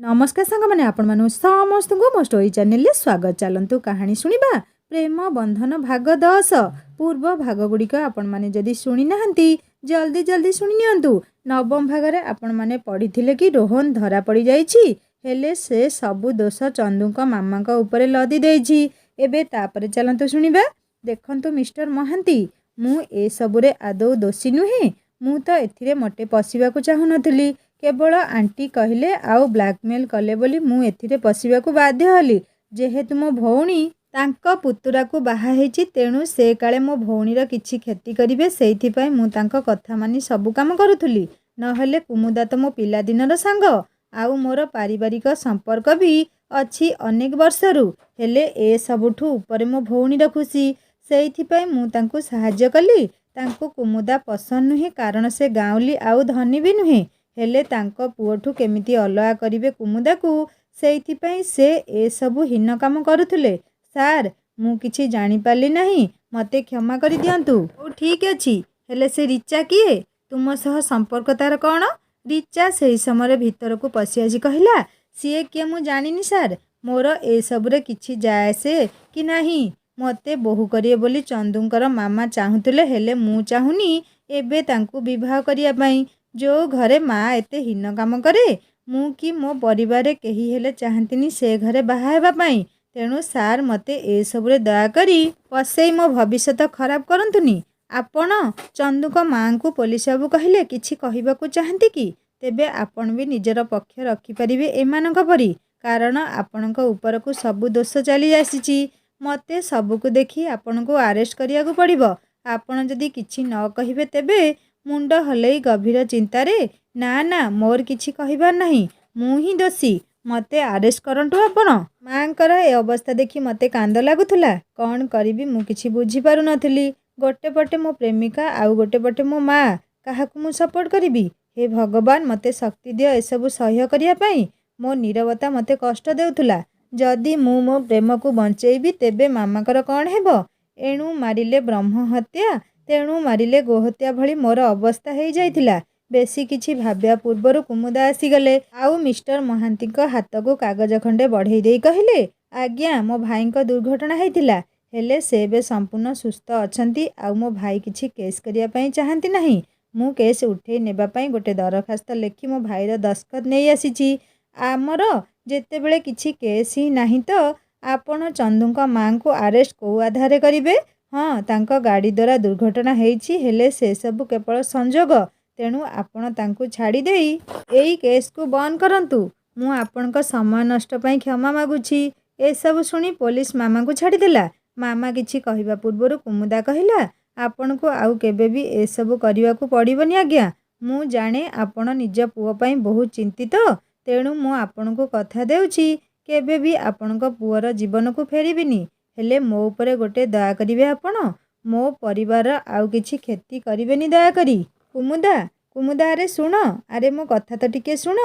नमस्कार सांग मैंने आपण मानु समस्त को मो स्टोरी चैनल स्वागत। चलतु कहानी शुणा प्रेम बंधन भाग 10 पूर्व भाग गुड़िक आपण मैंने जदि शुणी नाहंती जल्दी जल्दी शुणी नियंतु। नवम भाग आपण मैंने पढ़ी कि रोहन धरा पड़ी जाइछि हेले से सबु दोष चंदू मामा उपरे लदी देइछि। एबे तापरे चलतु शुणिबा। देखंतु मिस्टर महांती मु ए सबुरे आदौ दोषी नुहे। मु तो एथिरे मोटे पशिबाकू चाहू नथली। केवल आंटी कहले आउ ब्लैकमेल कले बोली मु एथिरे पशिबाकू बाध्य हली। जेहेतु मो भौणी तांको पुतुरा को बाहा हेछि तेणु से काले मो भौणीर किछि क्षति करिवे सेइथिपाई मु तांको कथा मानी सबु काम करुथुली। नहले कुमुदा तो मो पिला दिनर सांग आउ मोर पारिवारिक संपर्क भी अछि अनेक वर्षरु। हेले ए सबुठु ऊपर मो भौणीर खुशी सेइथिपाई मु तांको सहाय्य कली। तांको कुमुदा पसंद नुहे कारण से गाँवली आउ धनी भी नुहे। हेले तांको पुओठु केमिति अलगा करिवे कुमुदा को सेइथिपाई से ए सबु हीन काम करुथुले। सार मु किछि जानि पाली नाही मते क्षमा करि दियंतु। ओ ठीक अछि। हेले से रिचा किए तुम सह संपर्क तार कौन? रिचा सही समय भीतर को पशि आसी कहला सीए किए मु जानिनी सार मोर ए सबुरे किछि जाए से कि नाही। मते बहु करिए बोली चंदूंकर मामा चाहुतले हेले मु चाहुनी एबे तांकु विवाह करिया पई। जो घरे माँ एते हीन काम करे मु कि मो परिवार केही हेले चाहंतिनी से घरे बाहा हेबा पई। तेणु सार मते ए सबुरे दया करी पसई मो भविष्यत खराब करंतुनी। आपण चंदू को माँ को पुलिस बाबू कहले किछि कहिबाकू चाहंती कि तेबे आपण भी निजर पक्ष रखि परिबे एमानक परी कारण आपणक ऊपर को सबु दोष चली आसीची। मते सबुको देखि आपणको अरेस्ट करियाकू पड़िबो। आपण जदि किछि न कहिबे तेबे मुंड हलई गभीर चिंतारे ना ना मोर किछि कहिबार नाही मु ही दोषी मते अरेस्ट करंटु। आपण मांकर ए अवस्था देखि मते कांद लागुथुला। कौन करिबी मु किछि बुझी पारु नथली। गोटे पटे मो प्रेमिका आउ गोटे पटे मो माँ काहाकू मु सपोर्ट करिबी। हे भगवान मते शक्ति दियो ए सब सह्य करिया पई। मो नीरवता मते कष्ट देउथुला। जदि मु मो प्रेम को बंचेइबी तेबे मामाकर कौन हेबो। एणु मारिले ब्रह्म हत्या तेणु मारिले गोहत्या भली मोर अवस्था हो जाइथिला। बेसी किछि भाब्या पूर्वर कुमुदा आसीगले आउ मिस्टर महांती हाथ को कागज खंडे बढ़ई दे कहले आज्ञा मो भाई को दुर्घटना होइथिला हेले से बे संपूर्ण सुस्थ अछंती आउ मो भाई किछि केस करिया पई चाहंती नाही। मु केस उठे नेबा पई गोटे दरखास्त लेखि मो भाईर दस्खत नै आसीची। आमर जेतेबेले किछि केस ही नाही तो आपण चंदूका माँ को अरेस्ट को आधार करिवे। हाँ तांको गाड़ी द्वारा दुर्घटना हेछि हेले से सब केवल संजोग तेणु आपण तांको छाड़ी देई एई केस को बंद करंतु। मु आपणक समय नष्ट पई क्षमा मागुछि। ए सब सुनी पुलिस मामा को छाड़ी देला। मामा किछि कहिबा पूर्वरु कुमुदा कहिला आपण को आउ केबे भी ए सब करिवा को पड़िबनी आज्ञा। मु जाने आपण निज पुओ पई बहुत चिंतित तेणु मु आपण को कथा देउछि केबे भी आपणक पुओर जीवन को फेरिबिनी। हेले मो उपरे गोटे दया करिवे आपण मो परिवार आउ किछि क्षति करिवेनी दया करी। कुमुदा कुमुदा अरे सुन अरे मो कथा तो टिके सुन।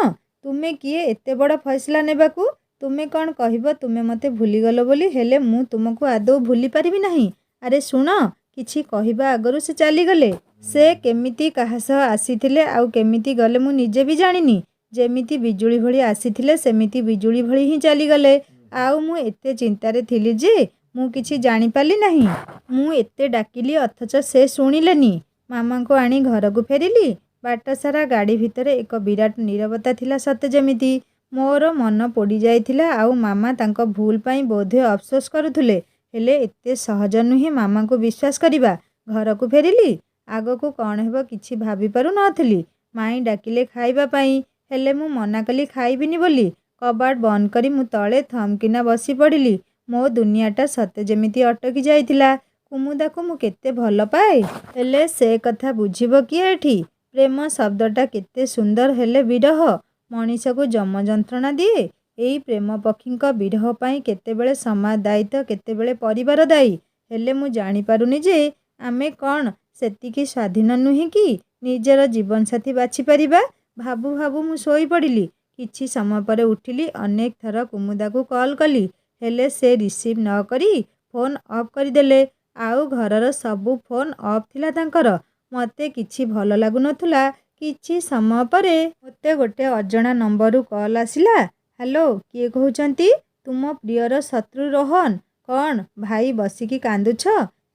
तुमे किए एते बड़ फैसला नेबाकू तुमे कौन कहब तुमे मते भूलीगल बोली हेले मु तुमको आदौ भूली पारिबी नाही। अरे सुन किछि कहिबा आगरु से चलीगले से केमिति काहा सह आसीथिले आउ केमिति गले मु निजे भी जानिनी। जेमिति बिजुली भली आसीथिले सेमिति बिजुली भली ही चलीगले आउ मु एते चिंतारे थिली जे मु किछि जानि पाली नाही। मु एते डाकिली अथच से सुनिलेनी। मामा को आनी घर को फेरिली। बाट सारा गाड़ी भितर एक विराट नीरवता थिला सते जेमिति मोर मन पोड़ी जाइथिला आउ मामा तांको भूल पाई बोधे अफसोस करुथुले हेले एते सहज नुहे मामा को विश्वास करिबा। घर को फेरिली आग को कौन हेबो किछि भाबी पारु नथली। माई डाकिले खाइबा पाई हेले मु मना कली खाइबिनी बोली कबाट बंद करी मु तळे थमकिना बसी पड़िली। मो दुनियाटा सते जेमिति अटकी जाइथिला। कुमुदा को मु केते भल पाए हेले से कथा बुझिबो किए एठी। प्रेम शब्दटा केते सुंदर हेले विरह मनीष को जम जंत्रणा दिए। एई प्रेम पक्षीक विरह पाई केतेबेले समाज दायी तो केतेबेले परिवार दायी। हेले मु जानि पारुनी जे आमे कौन सेतिकी स्वाधीन नुहे कि निजर जीवन साथी बाछि परिबा। भाबु भाबु मु सोई पड़िली। किछि समय पर उठिली। अनेक थर कुमुदा को कॉल कली हेले से रिसीव न करी फोन ऑफ करदेले आउ घरर सबु फोन ऑफ थिला तांकर। मते किछि भल लागु नथुला। किछि समय परे मते गोटे अजणा नंबरु कॉल आसिला। ହ୍ୟାଲୋ, କିଏ କହୁଛନ୍ତି? ତୁମ ପ୍ରିୟର ଶତ୍ରୁ ରୋହନ? କ'ଣ ଭାଇ ବସିକି କାନ୍ଦୁଛ?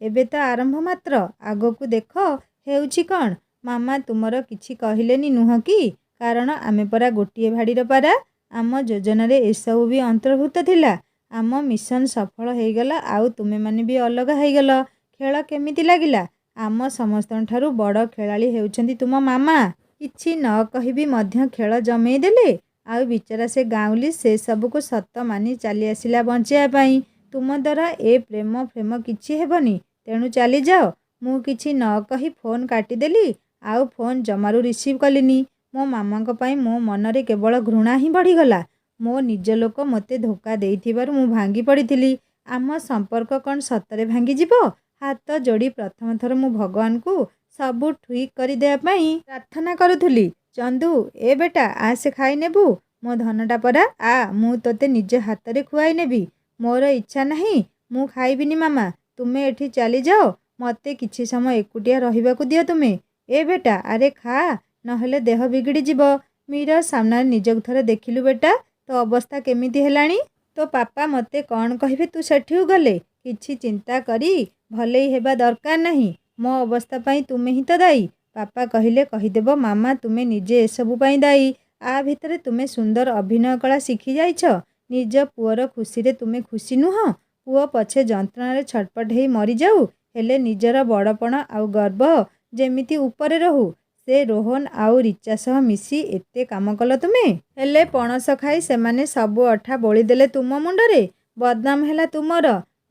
ଏବେ ତ ଆରମ୍ଭ ମାତ୍ର, ଆଗକୁ ଦେଖ ହେଉଛି କ'ଣ? ମାମା ତୁମର କିଛି କହିଲେନି ନୁହଁ କି? କାରଣ ଆମେ ପରା ଗୋଟିଏ ଭାଡ଼ିର ପାରା। ଆମ ଯୋଜନାରେ ଏସବୁ ବି ଅନ୍ତର୍ଭୁକ୍ତ ଥିଲା। ଆମ ମିଶନ ସଫଳ ହେଇଗଲା, ଆଉ ତୁମେମାନେ ବି ଅଲଗା ହେଇଗଲ। ଖେଳ କେମିତି ଲାଗିଲା? ଆମ ସମସ୍ତଙ୍କଠାରୁ ବଡ଼ ଖେଳାଳି ହେଉଛନ୍ତି ତୁମ ମାମା। କିଛି ନ କହିବି ମଧ୍ୟ ଖେଳ ଜମେଇ ଦେଲେ। ଆଉ ବିଚରା ସେ ଗାଉଁଲି ସେସବୁକୁ ସତ ମାନି ଚାଲି ଆସିଲା ବଞ୍ଚିବା ପାଇଁ। ତୁମ ଦ୍ୱାରା ଏ ପ୍ରେମ ଫ୍ରେମ କିଛି ହେବନି, ତେଣୁ ଚାଲିଯାଅ। ମୁଁ କିଛି ନ କହି ଫୋନ୍ କାଟିଦେଲି, ଆଉ ଫୋନ୍ ଜମାରୁ ରିସିଭ୍ କଲିନି। ମୋ ମାମାଙ୍କ ପାଇଁ ମୋ ମନରେ କେବଳ ଘୃଣା ହିଁ ବଢ଼ିଗଲା। ମୋ ନିଜ ଲୋକ ମୋତେ ଧୋକା ଦେଇଥିବାରୁ ମୁଁ ଭାଙ୍ଗି ପଡ଼ିଥିଲି। ଆମ ସମ୍ପର୍କ କ'ଣ ସତରେ ଭାଙ୍ଗିଯିବ? ହାତ ଯୋଡ଼ି ପ୍ରଥମ ଥର ମୁଁ ଭଗବାନଙ୍କୁ ସବୁ ଠିକ୍ କରିଦେବା ପାଇଁ ପ୍ରାର୍ଥନା କରୁଥିଲି। ଚନ୍ଦୁ, ଏ ବେଟା ଆସେ ଖାଇନେବୁ। ମୋ ଧନଟା ପରା, ଆ ମୁଁ ତୋତେ ନିଜ ହାତରେ ଖୁଆଇ ନେବି। ମୋର ଇଚ୍ଛା ନାହିଁ, ମୁଁ ଖାଇବିନି ମାମା। ତୁମେ ଏଠି ଚାଲିଯାଅ, ମୋତେ କିଛି ସମୟ ଏକୁଟିଆ ରହିବାକୁ ଦିଅ ତୁମେ। ଏ ବେଟା, ଆରେ ଖା, ନହେଲେ ଦେହ ବିଗିଡ଼ିଯିବ। ମିରର ସାମ୍ନାରେ ନିଜକୁ ଥରେ ଦେଖିଲୁ ବେଟା, ତୋ ଅବସ୍ଥା କେମିତି ହେଲାଣି? ତୋ ପାପା ମୋତେ କ'ଣ କହିବେ ତୁ ସେଠିକୁ ଗଲେ? କିଛି ଚିନ୍ତା କରି ଭଲେଇ ହେବା ଦରକାର ନାହିଁ। ମୋ ଅବସ୍ଥା ପାଇଁ ତୁମେ ହିଁ ତ ଦାୟୀ। ପାପା କହିଲେ କହିଦେବ ମାମା ତୁମେ ନିଜେ ଏସବୁ ପାଇଁ ଦାୟୀ। ଆ ଭିତରେ ତୁମେ ସୁନ୍ଦର ଅଭିନୟ କଳା ଶିଖି ଯାଇଛ। ନିଜ ପୁଅର ଖୁସିରେ ତୁମେ ଖୁସି ନୁହଁ? ପୁଅ ପଛେ ଯନ୍ତ୍ରଣାରେ ଛଟପଟ ହେଇ ମରିଯାଉ, ହେଲେ ନିଜର ବଡ଼ପଣ ଆଉ ଗର୍ବ ଯେମିତି ଉପରେ ରହୁ। ସେ ରୋହନ ଆଉ ରିଚା ସହ ମିଶି ଏତେ କାମ କଲ ତୁମେ। ହେଲେ ପଣସ ଖାଇ ସେମାନେ ସବୁ ଅଠା ବୋଳିଦେଲେ ତୁମ ମୁଣ୍ଡରେ। ବଦନାମ ହେଲା ତୁମର।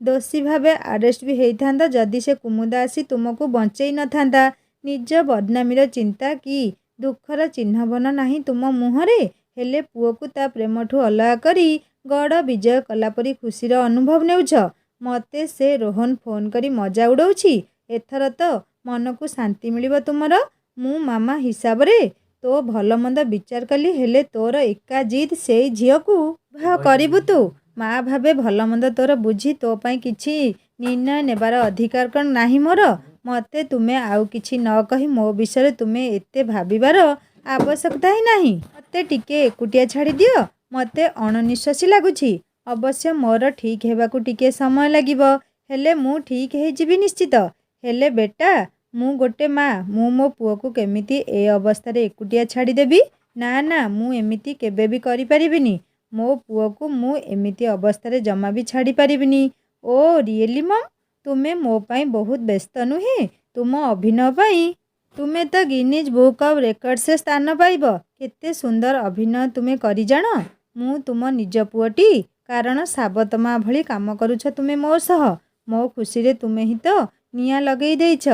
ଦୋଷୀ ଭାବେ ଆରେଷ୍ଟ ବି ହେଇଥାନ୍ତା ଯଦି ସେ କୁମୁଦା ଆସି ତୁମକୁ ବଞ୍ଚେଇ ନଥାନ୍ତା। ନିଜ ବଦନାମୀର ଚିନ୍ତା କି ଦୁଃଖର ଚିହ୍ନବର୍ଣ୍ଣ ନାହିଁ ତୁମ ମୁହଁରେ। ହେଲେ ପୁଅକୁ ତା ପ୍ରେମଠୁ ଅଲଗା କରି ଗଡ଼ ବିଜୟ କଲାପରି ଖୁସିର ଅନୁଭବ ନେଉଛ। ମୋତେ ସେ ରୋହନ ଫୋନ୍ କରି ମଜା ଉଡ଼ଉଛି। ଏଥର ତ ମନକୁ ଶାନ୍ତି ମିଳିବ ତୁମର। ମୁଁ ମାମା ହିସାବରେ ତୋ ଭଲ ମନ୍ଦ ବିଚାର କଲି, ହେଲେ ତୋର ଏକା ଜିଦ୍ ସେଇ ଝିଅକୁ ବିବାହ କରିବୁ ତୁ। ମା ଭାବେ ଭଲ ମନ୍ଦ ତୋର ବୁଝି ତୋ ପାଇଁ କିଛି ନିର୍ଣ୍ଣୟ ନେବାର ଅଧିକାର କ'ଣ ନାହିଁ ମୋର? ମୋତେ ତୁମେ ଆଉ କିଛି ନ କହି ମୋ ବିଷୟରେ ତୁମେ ଏତେ ଭାବିବାର ଆବଶ୍ୟକତା ହିଁ ନାହିଁ। ମୋତେ ଟିକେ ଏକୁଟିଆ ଛାଡ଼ି ଦିଅ। ମୋତେ ଅଣନିଶ୍ୱାସୀ ଲାଗୁଛି। ଅବଶ୍ୟ ମୋର ଠିକ୍ ହେବାକୁ ଟିକେ ସମୟ ଲାଗିବ, ହେଲେ ମୁଁ ଠିକ୍ ହେଇଯିବି ନିଶ୍ଚିତ। ହେଲେ ବେଟା, ମୁଁ ଗୋଟେ ମା, ମୁଁ ମୋ ପୁଅକୁ କେମିତି ଏ ଅବସ୍ଥାରେ ଏକୁଟିଆ ଛାଡ଼ିଦେବି? ନା ନା, ମୁଁ ଏମିତି କେବେ ବି କରିପାରିବିନି। ମୋ ପୁଅକୁ ମୁଁ ଏମିତି ଅବସ୍ଥାରେ ଜମା ବି ଛାଡ଼ି ପାରିବିନି। ଓ ରିଏଲି ମମ୍, ତୁମେ ମୋ ପାଇଁ ବହୁତ ବ୍ୟସ୍ତ ନୁହେଁ? ତୁମ ଅଭିନୟ ପାଇଁ ତୁମେ ତ ଗିନିଜ୍ ବୁକ୍ ଅଫ୍ ରେକର୍ଡସରେ ସ୍ଥାନ ପାଇବ। କେତେ ସୁନ୍ଦର ଅଭିନୟ ତୁମେ କରି ଜାଣ। ମୁଁ ତୁମ ନିଜ ପୁଅଟି, କାରଣ ସାବତ ମା ଭଳି କାମ କରୁଛ ତୁମେ ମୋ ସହ। ମୋ ଖୁସିରେ ତୁମେ ହିଁ ତ ନିଆଁ ଲଗେଇ ଦେଇଛ।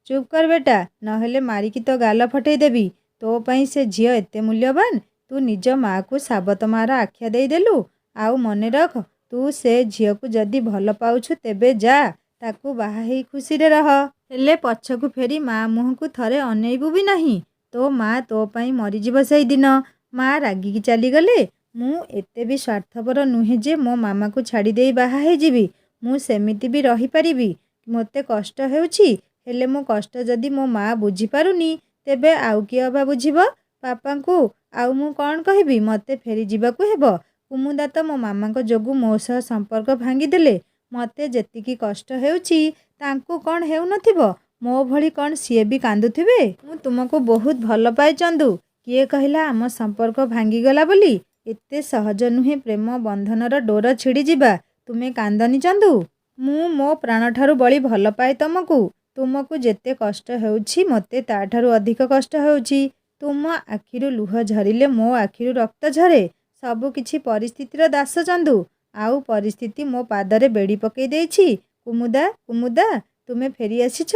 ଚୁପ୍ କର ବେଟା, ନହେଲେ ମାରିକି ତୋ ଗାଲ ଫଟେଇ ଦେବି। ତୋ ପାଇଁ ସେ ଝିଅ ଏତେ ମୂଲ୍ୟବାନ, ତୁ ନିଜ ମାଆକୁ ସାବତ ମାଆର ଆଖ୍ୟା ଦେଇଦେଲୁ। ଆଉ ମନେ ରଖ, ତୁ ସେ ଝିଅକୁ ଯଦି ଭଲ ପାଉଛୁ ତେବେ ଯା, ତାକୁ ବାହା ହେଇ ଖୁସିରେ ରହ। ହେଲେ ପଛକୁ ଫେରି ମା ମୁହଁକୁ ଥରେ ଅନେଇବୁ ବି ନାହିଁ। ତୋ ମା ତୋ ପାଇଁ ମରିଯିବ ସେଇଦିନ। ମା ରାଗିକି ଚାଲିଗଲେ। ମୁଁ ଏତେ ବି ସ୍ୱାର୍ଥପର ନୁହେଁ ଯେ ମୋ ମାମାକୁ ଛାଡ଼ି ଦେଇ ବାହା ହେଇଯିବି। ମୁଁ ସେମିତି ବି ରହିପାରିବି। ମୋତେ କଷ୍ଟ ହେଉଛି, ହେଲେ ମୋ କଷ୍ଟ ଯଦି ମୋ ମା ବୁଝିପାରୁନି, ତେବେ ଆଉ କିଏ ଅବା ବୁଝିବ? ବାପାଙ୍କୁ ଆଉ ମୁଁ କ'ଣ କହିବି? ମୋତେ ଫେରି ଯିବାକୁ ହେବ। କୁମୁଦା ତ ମୋ ମାମାଙ୍କ ଯୋଗୁଁ ମୋ ସହ ସମ୍ପର୍କ ଭାଙ୍ଗିଦେଲେ। ମୋତେ ଯେତିକି କଷ୍ଟ ହେଉଛି ତାଙ୍କୁ କ'ଣ ହେଉନଥିବ? ମୋ ଭଳି କ'ଣ ସିଏ ବି କାନ୍ଦୁଥିବେ? ମୁଁ ତୁମକୁ ବହୁତ ଭଲ ପାଏ ଚନ୍ଦୁ। କିଏ କହିଲା ଆମ ସମ୍ପର୍କ ଭାଙ୍ଗିଗଲା ବୋଲି? ଏତେ ସହଜ ନୁହେଁ ପ୍ରେମ ବନ୍ଧନର ଡୋର ଛିଡ଼ିଯିବା। ତୁମେ କାନ୍ଦନି ଚନ୍ଦୁ। ମୁଁ ମୋ ପ୍ରାଣଠାରୁ ବଳି ଭଲ ପାଏ ତମକୁ। ତୁମକୁ ଯେତେ କଷ୍ଟ ହେଉଛି ମୋତେ ତା'ଠାରୁ ଅଧିକ କଷ୍ଟ ହେଉଛି। ତୁମ ଆଖିରୁ ଲୁହ ଝରିଲେ ମୋ ଆଖିରୁ ରକ୍ତ ଝରେ। ସବୁ କିଛି ପରିସ୍ଥିତିର ଦାସ ଚନ୍ଦୁ। ଆଉ ପରିସ୍ଥିତି ମୋ ପାଦରେ ବେଡ଼ି ପକେଇ ଦେଇଛି। କୁମୁଦା, କୁମୁଦା, ତୁମେ ଫେରି ଆସିଛ?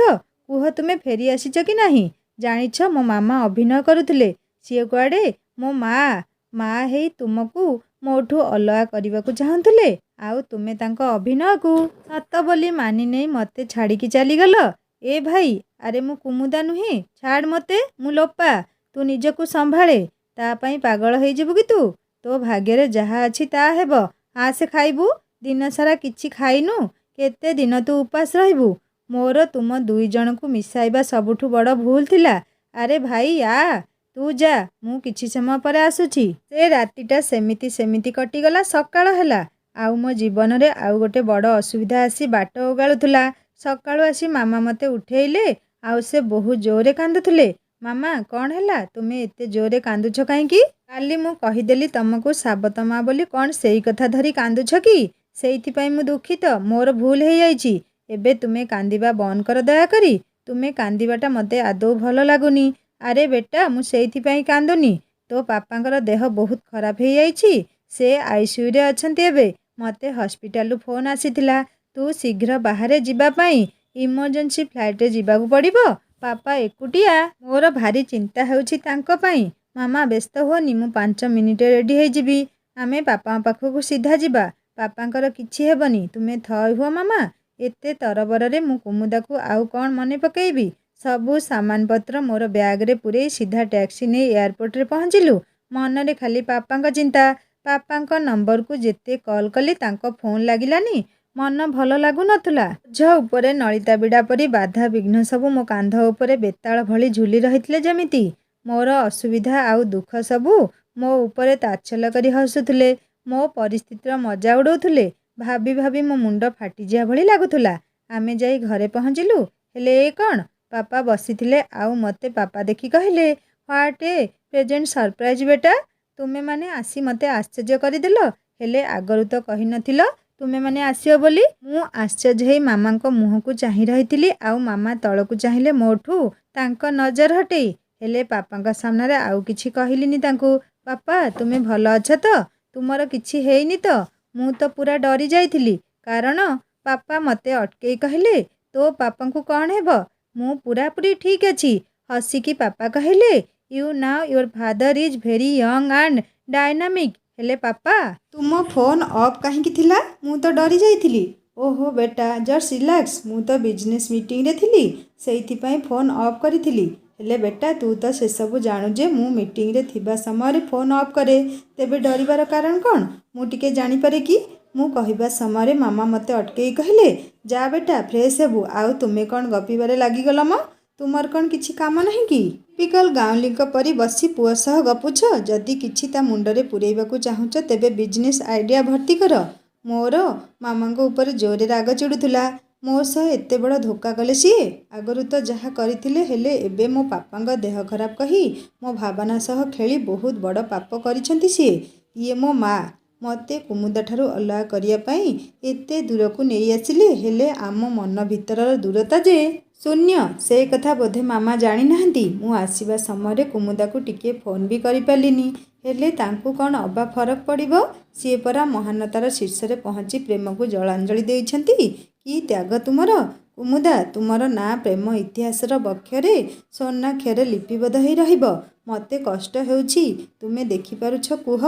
କୁହ, ତୁମେ ଫେରି ଆସିଛ କି ନାହିଁ? ଜାଣିଛ, ମୋ ମାମା ଅଭିନୟ କରୁଥିଲେ। ସିଏ କୁଆଡ଼େ ମୋ ମା ହେଇ ତୁମକୁ ମୋଠୁ ଅଲଗା କରିବାକୁ ଚାହୁଁଥିଲେ, ଆଉ ତୁମେ ତାଙ୍କ ଅଭିନୟକୁ ସତ ବୋଲି ମାନି ନେଇ ମୋତେ ଛାଡ଼ିକି ଚାଲିଗଲ। ଏ ଭାଇ, ଆରେ ମୁଁ କୁମୁଦା ନୁହେଁ, ଛାଡ଼ ମୋତେ, ମୁଁ ଲୋପା। ତୁ ନିଜକୁ ସମ୍ଭାଳେ। ତା ପାଇଁ ପାଗଳ ହେଇଯିବୁ କି ତୁ? ତୋ ଭାଗ୍ୟରେ ଯାହା ଅଛି ତାହା ହେବ। ଆସେ ଖାଇବୁ। ଦିନସାରା କିଛି ଖାଇନୁ, କେତେ ଦିନ ତୁ ଉପାସ ରହିବୁ? ମୋର ତୁମ ଦୁଇ ଜଣଙ୍କୁ ମିଶାଇବା ସବୁଠୁ ବଡ଼ ଭୁଲ ଥିଲା। ଆରେ ଭାଇ ଆ, तू जा मु किछि समय पर आसुछि। से रातिटा सेमिति सेमिति कटिगला। सकाळ ହେଲା आउ मो जीवन रे आउ गोटे बड़ असुविधा आसी बाट ओगाळुथुला। सकाळु आसी मामा मते उठेइले आउ से बहुत जोरे कांदुथुले। मामा कौन हैला तुमे एते जोरे कांदुछ काहेकि? काली मु कहिदेली तमको साबत माँ बोली कौन सेई कथा धरी कांदुछ कि? सेइथिपाई मु दुखित मोर भूल हो जाइछि। एबे तुमे कांदिबा बंद कर दयाकरी। तुमे कांदिबाटा मते आदौ भल लागुनी। अरे बेटा मु सेइथिपाई कांदुनी। तो पापांकर देह बहुत खराब हो जाइछि। से आईसीयू रे अछंती। एबे मते हॉस्पिटल फोन आसीथिला तू शीघ्र बाहर जीवा पाई इमरजेंसी फ्लाइट रे जीवाकू पड़िबो। पापा एकुटिया मोर भारी चिंता होउछि तांको पाई। मामा व्यस्त होनी मु 5 मिनिट रेडी हो जीवी। आमे पापा पाखकू सीधा जीवा। पापांकर किछि हेबनी तुमे थय हुआ मामा। एते तरबर रे मु कुमुदा को आउ कौन मने पकेइबी। सबू सामान पत्र मोर बैग रे पूरे सीधा टैक्सी ने एयरपोर्ट रे पहुँचिलु। मन रे खाली पापांक चिंता। पापांक नंबर को जेते कॉल कली तांको फोन लागिलानी। मन भल लागु नथुला। झ उपरे नलिता बिड़ा परी बाधा विघ्न सबू मो कांध उपरे बेताल भली झुली रहितले जेमिति। मोर असुविधा आउ दुख सबू मो उपरे ताच्छल करी हसुथुले। मो परिस्थितिर मजा उड़ौथुले। भाभी भाभी मो मुंड फाटिजिया भली लागुथुला। आमे जाई घरे पहुँचिलु। हेले ए कौन? पापा बसिथिले आउ मते पापा देखि कहिले व्हाट ए प्रेजेंट सरप्राइज बेटा। तुमे माने आसी मते आश्चर्य करिदेलो। हेले आगरु तो कहि नथिलो तुमे माने आसियो बोली। मु आश्चर्य हेई मामांको मुह को चाहि रहिथिली आउ मामा तळकू चाहिले मोठू तांको नजर हटेई। हेले पापांका सामने आउ किछि कहिलिनी तांकू। पापा तुमे भल अछ तो? तुमर किछि हेइनी तो? मु तो पूरा डरी जाइथिली कारण पापा मते अटकेई कहिले तो पापांकू कौन हेबो? मु पूरा पूरी ठीक अछि। हसिकी पापा कहिले you now your father is very young and dynamic. हेले पापा तुम फोन ऑफ कहीं थिला? मु तो डरी जाइथिली। ओहो बेटा जस्ट रिलैक्स मु तो बिजनेस मीटिंग रे थिली सेइथिपाई फोन ऑफ करिथिली। हेले बेटा तू तो से सब जानू जे मु मीटिंग रे थिबा समय रे फोन ऑफ करे तेबे डरिबार कारण कौन मु टिके जानि पारे कि? मु कहिबा समय रे मामा मते अटकेई कहिले जा बेटा फ्रेश हेबु आउ तुमे कौन गपिबारे लागि गल म? तुमर कौन किछि काम नहीं कि? टिपिकल गाउँलीक परी बसी पुआ सह गपुछ। जदि किछि ता मुंडरे पुरेइबाकू चाहुछ तेबे बिजनेस आइडिया भर्ती कर। मोर मामांको ऊपर जोरे राग चिड़ुथुला। मो सह एते बड़ धोखा कले सीए। आगरु तो जहा करिथिले हेले एबे मो पापांग देह खराब कही मो भावना सह खेली बहुत बड़ पाप करिसंती सीए। ये मो माँ मते कुमुदा ठारू अलग करिया पाई एते दूर को नहीं आसिले। हेले आम मन भितरर दूरता जे शून्य से कथा बोधे मामा जानी नाहंती। मु आसीबा समय कुमुदा को टिके फोन भी करि पालिनी। हेले तांकू कौन अबा फरक पड़िबो? सी परा महानतार शीर्ष रे पहुँची प्रेम को जलांजलि देइछंती। कि त्याग तुमर कुमुदा तुमर ना प्रेम इतिहासर बक्षरे स्वर्णाक्षरे लिपिबद्ध होई रहिबो। मते कष्ट हेउछि तुमे देखि पारुछ कुह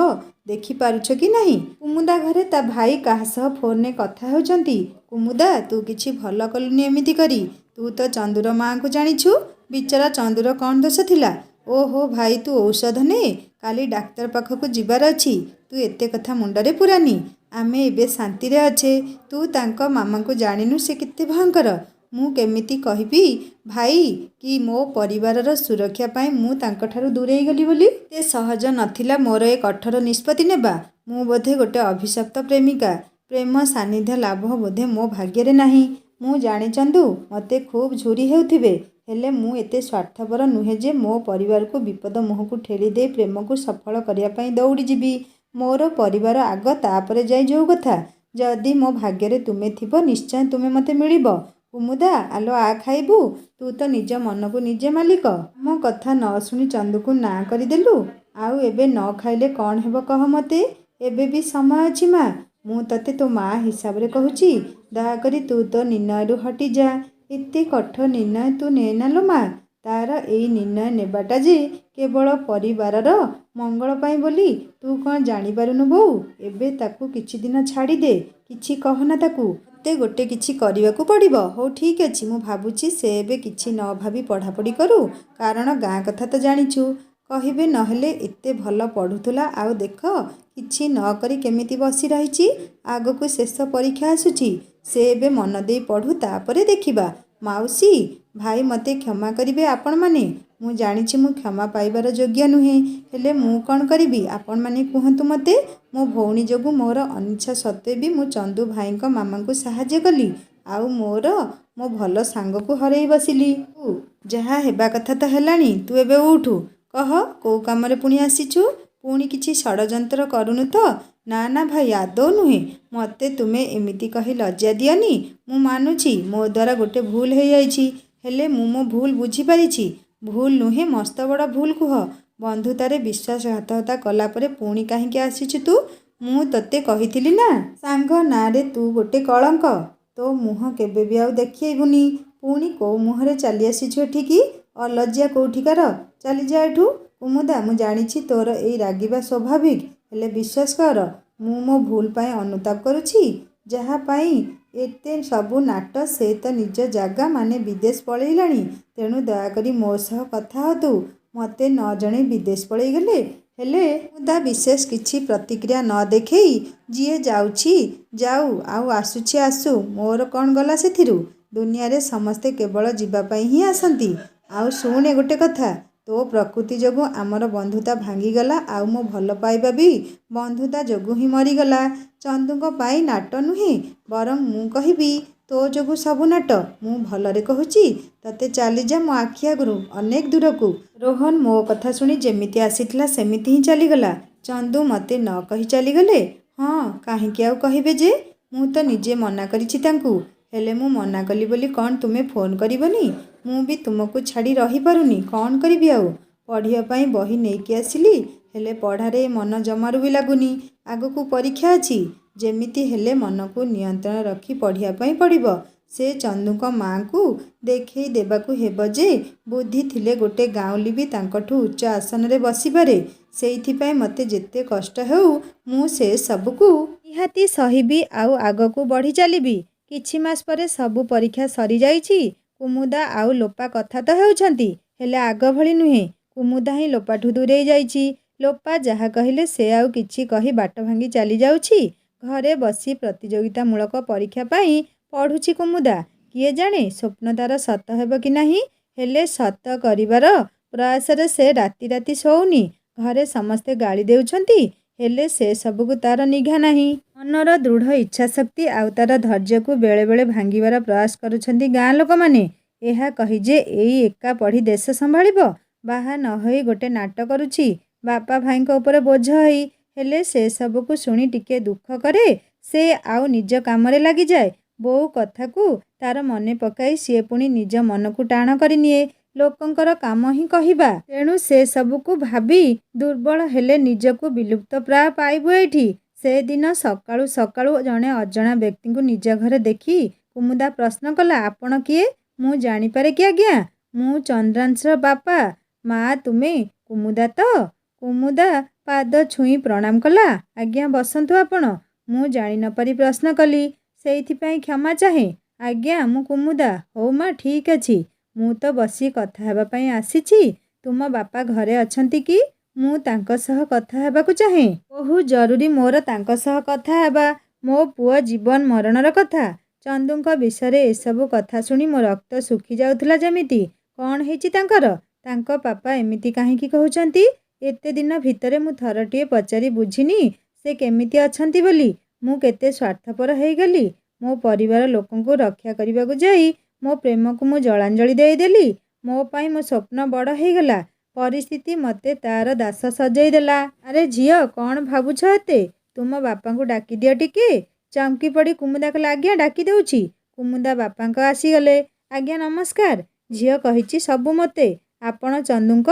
देखि पारुछ कि नाही? कुमुदा घरे ता भाई काहा सह फोन ने कथा हेउचंती। कुमुदा तू किछि भल कलुनी एमिति करी। तू तो चंदुर माँ को जानिछु। बिचारा चंदुर कौन दोष थिला? ओहो भाई तू औषध ने काली डाक्तर पाखकू जीवार अछि। तू एते कथा मुंडरे पुरानी। आमे एबे शांति रे अच्छे। तू तांको मामा को जानिनु से किते भयंकर। मु केमिति कहिबी भाई कि मो परिवारर सुरक्षा पाई मु तांको ठारू दूरेई गली बोली? ते सहज नथिला मोर ए कठोर निष्पत्ति नेबा। मु बोधे गोटे अभिशप्त प्रेमिका। प्रेम सानिध्य लाभ बोधे मो भाग्य रे नाही। मु जाने चंदू मते खूब झुरी हेउथिबे हेले मु एते स्वार्थपर नुहे जे मो परिवार को विपद मुह को ठेली दे प्रेम को सफल करिया पाई दौड़ी जीवी। मोर परिवार आग तापरे जाई जो कथा। जदि मो भाग्य रे तुमे थिबो निश्चय तुमे मते मिलिबो। कुमुदा आलो आ खाइबू। तू तो निज मन को निजे मालिक। मो कथा न सुनी चंदू को ना करिदेलु। आउ एबे न खाइले कौन हेबो कह मते? एबे भी समय अछि माँ। मु तते तो माँ हिसाब रे कहूची दयाकरी तू तो निर्णय हटी जा। एते कठोर निर्णय तू नेना लो माँ। तार एई निर्णय नेबाटा जे केवल परिवारर मंगल पाई बोली तू कौन जानी पारुनु बोऊ? एबे ताकू किछि दिन छाड़ी दे किछि कहना ताकू। ते गोटे किछि करिबाकू पड़िबो। हो ठीक अछि मु भाबुची से एबे किछि न भाबी पढ़ापढ़ी करू कारण गाँ कथा तो जानिछु। कहिबे नहेले एते भल पढ़ुथुला आउ देख किछि न करी केमिति बसी रहिछि। आगकू शेष परीक्षा आसुछि से एबे मन देई पढ़ू तापरे देखिबा। माउसी भाई मते क्षमा करिवे आपण माने। ମୁଁ ଜାଣିଛି ମୁଁ କ୍ଷମା ପାଇବାର ଯୋଗ୍ୟ ନୁହେଁ, ହେଲେ ମୁଁ କ'ଣ କରିବି ଆପଣମାନେ କୁହନ୍ତୁ ମୋତେ। ମୋ ଭଉଣୀ ଯୋଗୁଁ ମୋର ଅନିଚ୍ଛା ସତ୍ତ୍ୱେ ବି ମୁଁ ଚନ୍ଦୁ ଭାଇଙ୍କ ମାମାଙ୍କୁ ସାହାଯ୍ୟ କଲି, ଆଉ ମୋ ଭଲ ସାଙ୍ଗକୁ ହରେଇ ବସିଲି। ଯାହା ହେବା କଥା ତ ହେଲାଣି, ତୁ ଏବେ ଉଠୁ। କହ, କୋଉ କାମରେ ପୁଣି ଆସିଛୁ? ପୁଣି କିଛି ଷଡ଼ଯନ୍ତ୍ର କରୁନୁ ତ? ନା ନା ଭାଇ, ଆଦୌ ନୁହେଁ। ମୋତେ ତୁମେ ଏମିତି କହି ଲଜ୍ଜା ଦିଅନି। ମୁଁ ମାନୁଛି ମୋ ଦ୍ୱାରା ଗୋଟେ ଭୁଲ ହେଇଯାଇଛି, ହେଲେ ମୁଁ ମୋ ଭୁଲ ବୁଝିପାରିଛି। ଭୁଲ ନୁହେଁ, ମସ୍ତ ବଡ଼ ଭୁଲ କୁହ। ବନ୍ଧୁତାରେ ବିଶ୍ୱାସଘାତକତା କଲା ପରେ ପୁଣି କାହିଁକି ଆସିଛୁ ତୁ? ମୁଁ ତୋତେ କହିଥିଲି ନା, ସାଙ୍ଗ ନାଁରେ ତୁ ଗୋଟେ କଳଙ୍କ। ତୋ ମୁହଁ କେବେ ବି ଆଉ ଦେଖେଇବୁନି। ପୁଣି କୋଉ ମୁହଁରେ ଚାଲି ଆସିଛୁ ଏଠିକି? ଅଲଜ୍ଜା କୋଉଠିକାର। ଚାଲିଯା ଏଠୁ। କୁମୁଦା, ମୁଁ ଜାଣିଛି ତୋର ଏଇ ରାଗିବା ସ୍ୱାଭାବିକ, ହେଲେ ବିଶ୍ୱାସ କର, ମୁଁ ମୋ ଭୁଲ ପାଇଁ ଅନୁତାପ କରୁଛି। ଯାହା ପାଇଁ ଏତେ ସବୁ ନାଟ, ସେ ତ ନିଜ ଜାଗା ମାନେ ବିଦେଶ ପଳେଇଲାଣି। ତେଣୁ ଦୟାକରି ମୋ ସହ କଥା ହ ତୁ। ମୋତେ ନ ଜଣେଇ ବିଦେଶ ପଳେଇଗଲେ। ହେଲେ କୁମୁଦା ବିଶେଷ କିଛି ପ୍ରତିକ୍ରିୟା ନ ଦେଖେଇ, ଯିଏ ଯାଉଛି ଯାଉ, ଆଉ ଆସୁଛି ଆସୁ, ମୋର କ'ଣ ଗଲା ସେଥିରୁ? ଦୁନିଆରେ ସମସ୍ତେ କେବଳ ଯିବା ପାଇଁ ହିଁ ଆସନ୍ତି। ଆଉ ଶୁଣେ ଗୋଟେ କଥା, ତୋ ପ୍ରକୃତି ଯୋଗୁଁ ଆମର ବନ୍ଧୁତା ଭାଙ୍ଗିଗଲା, ଆଉ ମୋ ଭଲ ପାଇବା ବି ବନ୍ଧୁତା ଯୋଗୁଁ ହିଁ ମରିଗଲା। ଚନ୍ଦୁଙ୍କ ପାଇଁ ନାଟ ନୁହେଁ, ବରଂ ମୁଁ କହିବି ତୋ ଯୋଗୁଁ ସବୁ ନାଟ। ମୁଁ ଭଲରେ କହୁଛି, ତତେ ଚାଲିଯା ମୋ ଆଖି ଆଗରୁ, ଅନେକ ଦୂରକୁ। ରୋହନ ମୋ କଥା ଶୁଣି ଯେମିତି ଆସିଥିଲା ସେମିତି ହିଁ ଚାଲିଗଲା। ଚନ୍ଦୁ ମୋତେ ନ କହି ଚାଲିଗଲେ? ହଁ, କାହିଁକି ଆଉ କହିବେ ଯେ? ମୁଁ ତ ନିଜେ ମନା କରିଛି ତାଙ୍କୁ। ହେଲେ ମୁଁ ମନା କଲି ବୋଲି କ'ଣ ତୁମେ ଫୋନ୍ କରିବନି? ମୁଁ ବି ତୁମକୁ ଛାଡ଼ି ରହିପାରୁନି। କ'ଣ କରିବି ଆଉ? ପଢ଼ିବା ପାଇଁ ବହି ନେଇକି ଆସିଲି, ହେଲେ ପଢ଼ାରେ ମନ ଜମାରୁ ବି ଲାଗୁନି। ଆଗକୁ ପରୀକ୍ଷା ଅଛି, ଯେମିତି ହେଲେ ମନକୁ ନିୟନ୍ତ୍ରଣ ରଖି ପଢ଼ିବା ପାଇଁ ପଡ଼ିବ। ସେ ଚନ୍ଦୁଙ୍କ ମାଆଙ୍କୁ ଦେଖେଇ ଦେବାକୁ ହେବ ଯେ ବୁଦ୍ଧି ଥିଲେ ଗୋଟେ ଗାଉଁଲି ବି ତାଙ୍କଠୁ ଉଚ୍ଚ ଆସନରେ ବସିପାରେ। ସେଇଥିପାଇଁ ମୋତେ ଯେତେ କଷ୍ଟ ହେଉ ମୁଁ ସେ ସବୁକୁ ନିହାତି ସହିବି, ଆଉ ଆଗକୁ ବଢ଼ି ଚାଲିବି। କିଛି ମାସ ପରେ ସବୁ ପରୀକ୍ଷା ସରିଯାଇଛି। କୁମୁଦା ଆଉ ଲୋପା କଥା ତ ହେଉଛନ୍ତି, ହେଲେ ଆଗ ଭଳି ନୁହେଁ। କୁମୁଦା ହିଁ ଲୋପାଠୁ ଦୂରେଇ ଯାଇଛି। ଲୋପା ଯାହା କହିଲେ ସେ ଆଉ କିଛି କହି ବାଟ ଭାଙ୍ଗି ଚାଲିଯାଉଛି। ଘରେ ବସି ପ୍ରତିଯୋଗିତାମୂଳକ ପରୀକ୍ଷା ପାଇଁ ପଢ଼ୁଛି କୁମୁଦା। କିଏ ଜାଣେ ସ୍ୱପ୍ନ ତାର ସତ ହେବ କି ନାହିଁ। ହେଲେ ସତ କରିବାର ପ୍ରୟାସରେ ସେ ରାତି ରାତି ଶୋଉନି। ଘରେ ସମସ୍ତେ ଗାଳି ଦେଉଛନ୍ତି, ହେଲେ ସେ ସବୁକୁ ତାର ନିଘା ନାହିଁ। ମନର ଦୃଢ଼ ଇଚ୍ଛାଶକ୍ତି ଆଉ ତାର ଧୈର୍ଯ୍ୟକୁ ବେଳେବେଳେ ଭାଙ୍ଗିବାର ପ୍ରୟାସ କରୁଛନ୍ତି ଗାଁ ଲୋକମାନେ। ଏହା କହି ଯେ ଏଇ ଏକା ପଢ଼ି ଦେଶ ସମ୍ଭାଳିବ, ବାହା ନ ହୋଇ ଗୋଟେ ନାଟ କରୁଛି ବାପା ଭାଇଙ୍କ ଉପରେ ବୋଝ ହୋଇ। ହେଲେ ସେ ସବୁକୁ ଶୁଣି ଟିକେ ଦୁଃଖ କରେ ସେ, ଆଉ ନିଜ କାମରେ ଲାଗିଯାଏ। ବୋଉ କଥାକୁ ତାର ମନେ ପକାଇ ସିଏ ପୁଣି ନିଜ ମନକୁ ଟାଣ କରିନିଏ। ଲୋକଙ୍କର କାମ ହିଁ କହିବା, ତେଣୁ ସେ ସବୁକୁ ଭାବି ଦୁର୍ବଳ ହେଲେ ନିଜକୁ ବିଲୁପ୍ତ ପ୍ରାୟ ପାଇବୁ ଏଇଠି। ସେଦିନ ସକାଳୁ ସକାଳୁ ଜଣେ ଅଜଣା ବ୍ୟକ୍ତିଙ୍କୁ ନିଜ ଘରେ ଦେଖି କୁମୁଦା ପ୍ରଶ୍ନ କଲା, ଆପଣ କିଏ? ମୁଁ ଜାଣିପାରେ କି ଆଜ୍ଞା? ମୁଁ ଚନ୍ଦ୍ରାଂଶର ବାପା। ମା ତୁମେ କୁମୁଦା ତ? କୁମୁଦା ପାଦ ଛୁଇଁ ପ୍ରଣାମ କଲା। ଆଜ୍ଞା, ବସନ୍ତୁ ଆପଣ। ମୁଁ ଜାଣି ନ ପାରି ପ୍ରଶ୍ନ କଲି, ସେଇଥିପାଇଁ କ୍ଷମା ଚାହେଁ। ଆଜ୍ଞା, ମୁଁ କୁମୁଦା। ହଉ ମା, ଠିକ୍ ଅଛି। ମୁଁ ତ ବସି କଥା ହେବା ପାଇଁ ଆସିଛି। ତୁମ ବାପା ଘରେ ଅଛନ୍ତି କି? ମୁଁ ତାଙ୍କ ସହ କଥା ହେବାକୁ ଚାହେଁ। ବହୁତ ଜରୁରୀ ମୋର ତାଙ୍କ ସହ କଥା ହେବା। ମୋ ପୁଅ ଜୀବନ ମରଣର କଥା। ଚନ୍ଦୁଙ୍କ ବିଷୟରେ ଏସବୁ କଥା ଶୁଣି ମୋ ରକ୍ତ ଶୁଖି ଯାଉଥିଲା ଯେମିତି। କ'ଣ ହେଇଛି ତାଙ୍କର? ତାଙ୍କ ବାପା ଏମିତି କାହିଁକି କହୁଛନ୍ତି? ଏତେ ଦିନ ଭିତରେ ମୁଁ ଥରଟିଏ ପଚାରି ବୁଝିନି ସେ କେମିତି ଅଛନ୍ତି ବୋଲି। ମୁଁ କେତେ ସ୍ୱାର୍ଥପର ହେଇଗଲି। ମୋ ପରିବାର ଲୋକଙ୍କୁ ରକ୍ଷା କରିବାକୁ ଯାଇ ମୋ ପ୍ରେମକୁ ମୁଁ ଜଳାଞ୍ଜଳି ଦେଇଦେଲି। ମୋ ପାଇଁ ମୋ ସ୍ୱପ୍ନ ବଡ଼ ହେଇଗଲା। ପରିସ୍ଥିତି ମୋତେ ତାର ଦାସ ସଜେଇ ଦେଲା। ଆରେ ଝିଅ, କ'ଣ ଭାବୁଛ ଏତେ? ତୁମ ବାପାଙ୍କୁ ଡାକିଦିଅ ଟିକେ। ଚମକି ପଡ଼ି କୁମୁଦା କହିଲା, ଆଜ୍ଞା, ଡାକି ଦେଉଛି। କୁମୁଦା ବାପାଙ୍କ ଆସିଗଲେ। ଆଜ୍ଞା, ନମସ୍କାର। ଝିଅ କହିଛି ସବୁ ମୋତେ, ଆପଣ ଚନ୍ଦୁଙ୍କ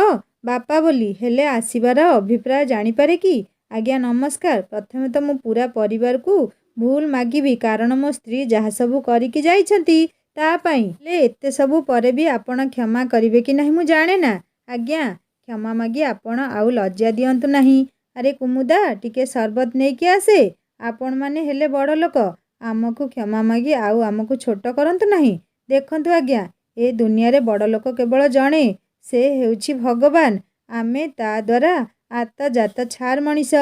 ବାପା ବୋଲି। ହେଲେ ଆସିବାର ଅଭିପ୍ରାୟ ଜାଣିପାରେ କି? ଆଜ୍ଞା, ନମସ୍କାର। ପ୍ରଥମେ ତ ମୁଁ ପୂରା ପରିବାରକୁ ଭୁଲ ମାଗିବି, କାରଣ ମୋ ସ୍ତ୍ରୀ ଯାହା ସବୁ କରିକି ଯାଇଛନ୍ତି ତା ପାଇଁ। ହେଲେ ଏତେ ସବୁ ପରେ ବି ଆପଣ କ୍ଷମା କରିବେ କି ନାହିଁ ମୁଁ ଜାଣେ ନା। ଆଜ୍ଞା, କ୍ଷମା ମାଗି ଆପଣ ଆଉ ଲଜ୍ଜା ଦିଅନ୍ତୁ ନାହିଁ। ଆରେ କୁମୁଦା, ଟିକେ ସରବତ ନେଇକି ଆସେ। ଆପଣମାନେ ହେଲେ ବଡ଼ ଲୋକ, ଆମକୁ କ୍ଷମା ମାଗି ଆଉ ଆମକୁ ଛୋଟ କରନ୍ତୁ ନାହିଁ। ଦେଖନ୍ତୁ ଆଜ୍ଞା, ଏ ଦୁନିଆରେ ବଡ଼ ଲୋକ କେବଳ ଜଣେ, ସେ ହେଉଛି ଭଗବାନ। ଆମେ ତା ଦ୍ୱାରା ଆତଯାତ ଛାର ମଣିଷ।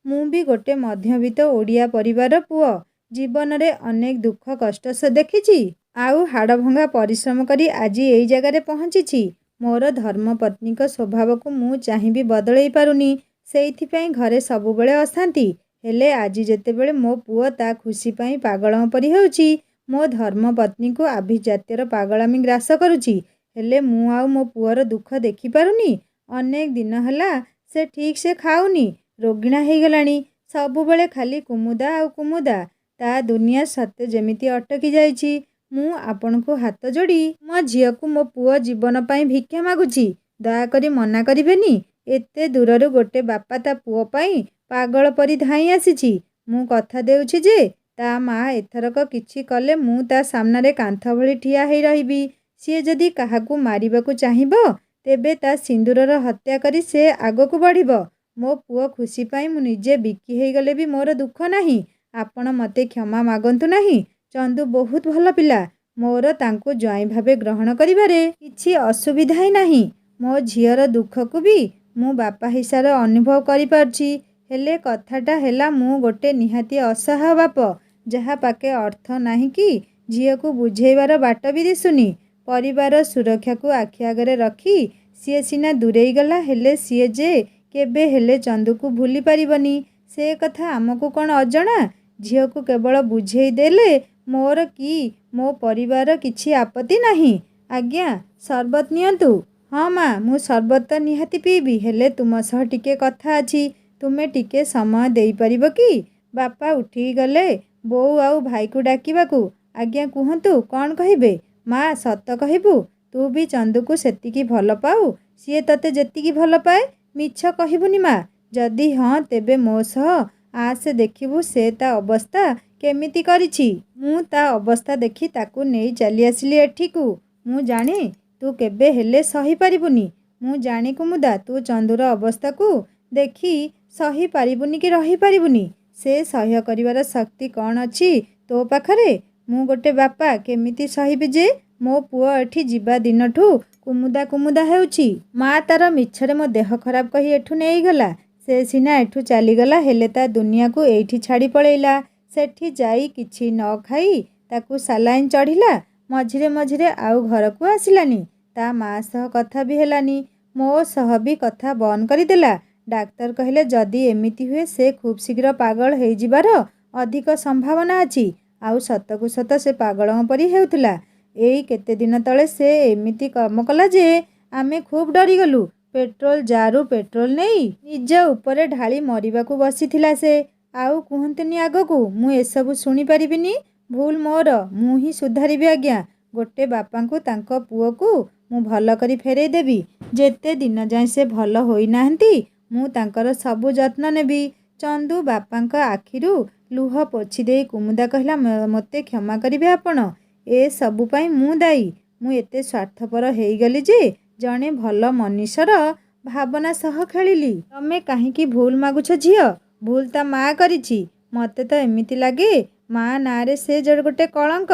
ମୁଁ ବି ଗୋଟେ ମଧ୍ୟବିତ୍ତ ଓଡ଼ିଆ ପରିବାରର ପୁଅ। ଜୀବନରେ ଅନେକ ଦୁଃଖ କଷ୍ଟ ସେ ଦେଖିଛି, ଆଉ ହାଡ଼ଭଙ୍ଗା ପରିଶ୍ରମ କରି ଆଜି ଏଇ ଜାଗାରେ ପହଞ୍ଚିଛି। ମୋର ଧର୍ମପତ୍ନୀଙ୍କ ସ୍ୱଭାବକୁ ମୁଁ ଚାହିଁବି ବଦଳେଇ ପାରୁନି। ସେଇଥିପାଇଁ ଘରେ ସବୁବେଳେ ଅଶାନ୍ତି। ହେଲେ ଆଜି ଯେତେବେଳେ ମୋ ପୁଅ ତା ଖୁସି ପାଇଁ ପାଗଳଙ୍କ ପରି ହେଉଛି, ମୋ ଧର୍ମପତ୍ନୀକୁ ଆଭିଜାତ୍ୟର ପାଗଳାମୀ ଗ୍ରାସ କରୁଛି। ହେଲେ ମୁଁ ଆଉ ମୋ ପୁଅର ଦୁଃଖ ଦେଖିପାରୁନି। ଅନେକ ଦିନ ହେଲା ସେ ଠିକ୍ ସେ ଖାଉନି, ରୋଗିଣା ହେଇଗଲାଣି। ସବୁବେଳେ ଖାଲି କୁମୁଦା ଆଉ କୁମୁଦା। ତା ଦୁନିଆ ସତେ ଯେମିତି ଅଟକି ଯାଇଛି। ମୁଁ ଆପଣଙ୍କୁ ହାତ ଯୋଡ଼ି ମୋ ଝିଅକୁ ମୋ ପୁଅ ଜୀବନ ପାଇଁ ଭିକ୍ଷା ମାଗୁଛି। ଦୟାକରି ମନା କରିବେନି। ଏତେ ଦୂରରୁ ଗୋଟେ ବାପା ତା ପୁଅ ପାଇଁ ପାଗଳ ପରି ଧାଇଁ ଆସିଛି। ମୁଁ କଥା ଦେଉଛି ଯେ ତା ମା ଏଥରକ କିଛି କଲେ ମୁଁ ତା ସାମ୍ନାରେ କାନ୍ଥ ଭଳି ଠିଆ ହେଇ ରହିବି। ସିଏ ଯଦି କାହାକୁ ମାରିବାକୁ ଚାହିଁବ, ତେବେ ତା ସିନ୍ଦୁରର ହତ୍ୟା କରି ସେ ଆଗକୁ ବଢ଼ିବ। ମୋ ପୁଅ ଖୁସି ପାଇଁ ମୁଁ ନିଜେ ବିକି ହେଇଗଲେ ବି ମୋର ଦୁଃଖ ନାହିଁ। ଆପଣ ମୋତେ କ୍ଷମା ମାଗନ୍ତୁ ନାହିଁ। ଚନ୍ଦୁ ବହୁତ ଭଲ ପିଲା। ମୋର ତାଙ୍କୁ ଜ୍ୱାଇଁ ଭାବେ ଗ୍ରହଣ କରିବାରେ କିଛି ଅସୁବିଧା ହିଁ ନାହିଁ। ମୋ ଝିଅର ଦୁଃଖକୁ ବି ମୁଁ ବାପା ହିସାବରେ ଅନୁଭବ କରିପାରୁଛି। ହେଲେ କଥାଟା ହେଲା ମୁଁ ଗୋଟେ ନିହାତି ଅସହାୟ ବାପ, ଯାହା ପାଖେ ଅର୍ଥ ନାହିଁ କି ଝିଅକୁ ବୁଝେଇବାର ବାଟ ବି ଦିଶୁନି। ପରିବାର ସୁରକ୍ଷାକୁ ଆଖି ଆଗରେ ରଖି ସିଏ ସିନା ଦୂରେଇ ଗଲା, ହେଲେ ସିଏ ଯେ କେବେ ହେଲେ ଚନ୍ଦୁକୁ ଭୁଲି ପାରିବନି, ସେ କଥା ଆମକୁ କ'ଣ ଅଜଣା? ଝିଅକୁ କେବଳ ବୁଝେଇ ଦେଲେ ମୋର କି ମୋ ପରିବାର କିଛି ଆପତ୍ତି ନାହିଁ। ଆଜ୍ଞା, ସରବତ ନିଅନ୍ତୁ। ହଁ ମା, ମୁଁ ସରବତ ତ ନିହାତି ପିଇବି, ହେଲେ ତୁମ ସହ ଟିକେ କଥା ଅଛି। ତୁମେ ଟିକେ ସମୟ ଦେଇପାରିବ କି? ବାପା ଉଠିକି ଗଲେ ବୋଉ ଆଉ ଭାଇକୁ ଡାକିବାକୁ। ଆଜ୍ଞା କୁହନ୍ତୁ, କ'ଣ କହିବେ? ମା, ସତ କହିବୁ, ତୁ ବି ଚନ୍ଦୁକୁ ସେତିକି ଭଲ ପାଉ ସିଏ ତତେ ଯେତିକି ଭଲ ପାଏ? ମିଛ କହିବୁନି ମା। ଯଦି ହଁ, ତେବେ ମୋ ସହ ଆସେ, ଦେଖିବୁ ସେ ତା ଅବସ୍ଥା କେମିତି କରିଛି। ମୁଁ ତା ଅବସ୍ଥା ଦେଖି ତାକୁ ନେଇ ଚାଲି ଆସିଲି ଏଠିକୁ। ମୁଁ ଜାଣେ ତୁ କେବେ ହେଲେ ସହିପାରିବୁନି। ମୁଁ ଜାଣେ କୁମୁଦା, ତୁ ଚନ୍ଦୁର ଅବସ୍ଥାକୁ ଦେଖି ସହି ପାରିବୁନି କି ରହିପାରିବୁନି। ସେ ସହ୍ୟ କରିବାର ଶକ୍ତି କ'ଣ ଅଛି ତୋ ପାଖରେ? ମୁଁ ଗୋଟେ ବାପା କେମିତି ସହିବି ଯେ ମୋ ପୁଅ ଏଠି ଯିବା ଦିନଠୁ କୁମୁଦା କୁମୁଦା ହେଉଛି। ମା ତାର ମିଛରେ ମୋ ଦେହ ଖରାପ କହି ଏଠୁ ନେଇଗଲା। ସେ ସିନା ଏଠୁ ଚାଲିଗଲା, ହେଲେ ତା ଦୁନିଆକୁ ଏଇଠି ଛାଡ଼ି ପଳେଇଲା। ସେଠି ଯାଇ କିଛି ନ ଖାଇ ତାକୁ ସାଲାଇନ୍ ଚଢ଼ିଲା। ମଝିରେ ମଝିରେ ଆଉ ଘରକୁ ଆସିଲାନି। ତା ମା ସହ କଥା ବି ହେଲାନି। ମୋ ସହ ବି କଥା ବନ୍ଦ କରିଦେଲା। ଡାକ୍ତର କହିଲେ ଯଦି ଏମିତି ହୁଏ ସେ ଖୁବ୍ ଶୀଘ୍ର ପାଗଳ ହେଇଯିବାର ଅଧିକ ସମ୍ଭାବନା ଅଛି। ଆଉ ସତକୁ ସତ ସେ ପାଗଳଙ୍କ ପରି ହେଉଥିଲା। ଏଇ କେତେଦିନ ତଳେ ସେ ଏମିତି କାମ କଲା ଯେ ଆମେ ଖୁବ୍ ଡରିଗଲୁ। ପେଟ୍ରୋଲ ଜାର୍ରୁ ପେଟ୍ରୋଲ ନେଇ ନିଜ ଉପରେ ଢାଳି ମରିବାକୁ ବସିଥିଲା ସେ। ଆଉ କୁହନ୍ତୁନି ଆଗକୁ ମୁଁ ଏସବୁ ଶୁଣିପାରିବିନି। ଭୁଲ ମୋର, ମୁଁ ହିଁ ସୁଧାରିବି ଆଜ୍ଞା। ଗୋଟେ ବାପାଙ୍କୁ ତାଙ୍କ ପୁଅକୁ ମୁଁ ଭଲ କରି ଫେରେଇ ଦେବି। ଯେତେ ଦିନ ଯାଏଁ ସେ ଭଲ ହୋଇନାହାନ୍ତି, ମୁଁ ତାଙ୍କର ସବୁ ଯତ୍ନ ନେବି। ଚନ୍ଦୁ ବାପାଙ୍କ ଆଖିରୁ ଲୁହ ପୋଛି ଦେଇ କୁମୁଦା କହିଲା, ମୋତେ କ୍ଷମା କରିବେ ଆପଣ। ଏ ସବୁ ପାଇଁ ମୁଁ ଦାୟୀ। ମୁଁ ଏତେ ସ୍ୱାର୍ଥପର ହେଇଗଲି ଯେ ଜଣେ ଭଲ ମନୀଷର ଭାବନା ସହ ଖେଳିଲି। ତମେ କାହିଁକି ଭୁଲ ମାଗୁଛ ଝିଅ? ଭୁଲ ତା ମା କରିଛି। ମୋତେ ତ ଏମିତି ଲାଗେ ମା ନାଁରେ ସେ ଗୋଟେ କଳଙ୍କ।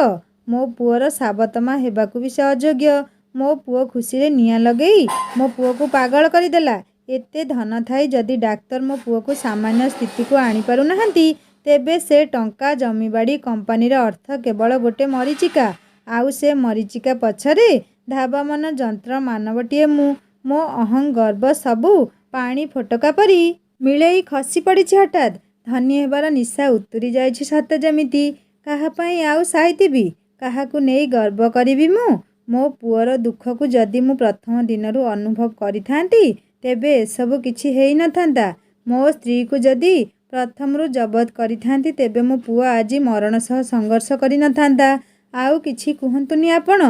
ମୋ ପୁଅର ସାବତମା ହେବାକୁ ବି ସେ ଅଯୋଗ୍ୟ। ମୋ ପୁଅ ଖୁସିରେ ନିଆଁ ଲଗେଇ ମୋ ପୁଅକୁ ପାଗଳ କରିଦେଲା। ଏତେ ଧନ ଥାଇ ଯଦି ଡାକ୍ତର ମୋ ପୁଅକୁ ସାମାନ୍ୟ ସ୍ଥିତିକୁ ଆଣିପାରୁନାହାନ୍ତି, ତେବେ ସେ ଟଙ୍କା, ଜମିବାଡ଼ି, କମ୍ପାନୀର ଅର୍ଥ କେବଳ ଗୋଟେ ମରୀଚିକା। ଆଉ ସେ ମରୀଚିକା ପଛରେ ଧାବମାନ ଯନ୍ତ୍ର ମାନବଟିଏ ମୁଁ। ମୋ ଅହଂ ଗର୍ବ ସବୁ ପାଣି ଫୋଟକା ପରି ମିଳେଇ ଖସି ପଡ଼ିଛି ହଠାତ୍। ଧନୀ ହେବାର ନିଶା ଉତୁରି ଯାଇଛି ସତେ ଯେମିତି। କାହା ପାଇଁ ଆଉ ସାଇତିବି? କାହାକୁ ନେଇ ଗର୍ବ କରିବି ମୁଁ? ମୋ ପୁଅର ଦୁଃଖକୁ ଯଦି ମୁଁ ପ୍ରଥମ ଦିନରୁ ଅନୁଭବ କରିଥାନ୍ତି, ତେବେ ଏସବୁ କିଛି ହେଇନଥାନ୍ତା। ମୋ ସ୍ତ୍ରୀକୁ ଯଦି ପ୍ରଥମରୁ ଜବତ କରିଥାନ୍ତି, ତେବେ ମୋ ପୁଅ ଆଜି ମରଣ ସହ ସଂଘର୍ଷ କରିନଥାନ୍ତା। ଆଉ କିଛି କୁହନ୍ତୁନି ଆପଣ।